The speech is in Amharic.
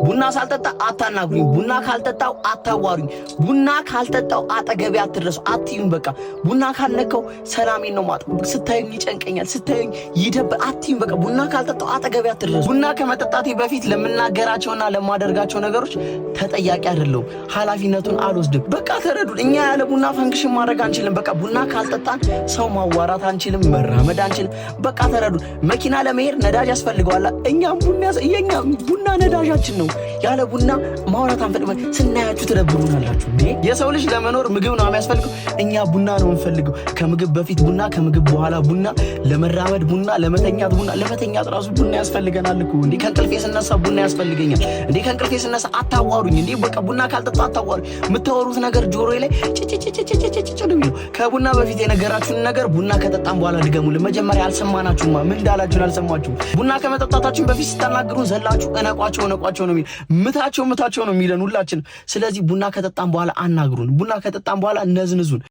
ቡና ሳልጠጣ አታናግሩኝ። ቡና ካልጠጣው አታዋሩኝ። ቡና ካልጠጣው አጠገቤ አትድረሱ አትዩኝ። በቃ ቡና ካልነካው ሰላሜን ነው ማጣ። ስታዩኝ ይጨንቀኛል፣ ስታዩኝ ይደብር አትዩኝ። በቃ ቡና ካልጠጣው አጠገቤ አትድረሱ። ቡና ከመጠጣቴ በፊት ለምናገራቸውና ለማደርጋቸው ነገሮች ተጠያቂ አይደለሁም። ኃላፊነቱን አልወስድም። በቃ ተረዱን። እኛ ያለ ቡና ፈንክሽን ማድረግ አንችልም። በቃ ቡና ካልጠጣን ሰው ማዋራት አንችልም፣ መራመድ አንችልም። በቃ ተረዱን። መኪና ለመሄድ ነዳጅ ያስፈልገዋል። እኛም ቡና ነዳጃችን ነው። ያለ ቡና ማውራት አንፈልግም። ስናያችሁ ትደብሩናላችሁ። የሰው ልጅ ለመኖር ምግብ ነው የሚያስፈልገው። እኛ ቡና ነው የምንፈልገው። ከምግብ በፊት ቡና፣ ከምግብ በኋላ ቡና፣ ለመራመድ ቡና፣ ለመተኛት ቡና። ለመተኛት ራሱ ቡና ያስፈልገናል እኮ እንዴ። ከእንቅልፌ ስነሳ ቡና ያስፈልገኛል እንዴ። ከእንቅልፌ ስነሳ አታዋሩኝ እንዴ። በቃ ቡና ካልጠጣ አታዋሩኝ። የምታወሩት ነገር ጆሮዬ ላይ ጭጭጭጭጭጭጭ ነው የሚለው። ከቡና በፊት የነገራችሁን ነገር ቡና ከጠጣም በኋላ ድገሙልን። መጀመሪያ አልሰማናችሁማ። ምን እንዳላችሁን አልሰማችሁም። ቡና ከመጠጣታችን በፊት ስታናግሩን ዘላችሁ እነቋቸው ነው የሚል ምታቸው ነው የሚለን ሁላችን። ስለዚህ ቡና ከጠጣም በኋላ አናግሩን። ቡና ከጠጣም በኋላ ነዝንዙን።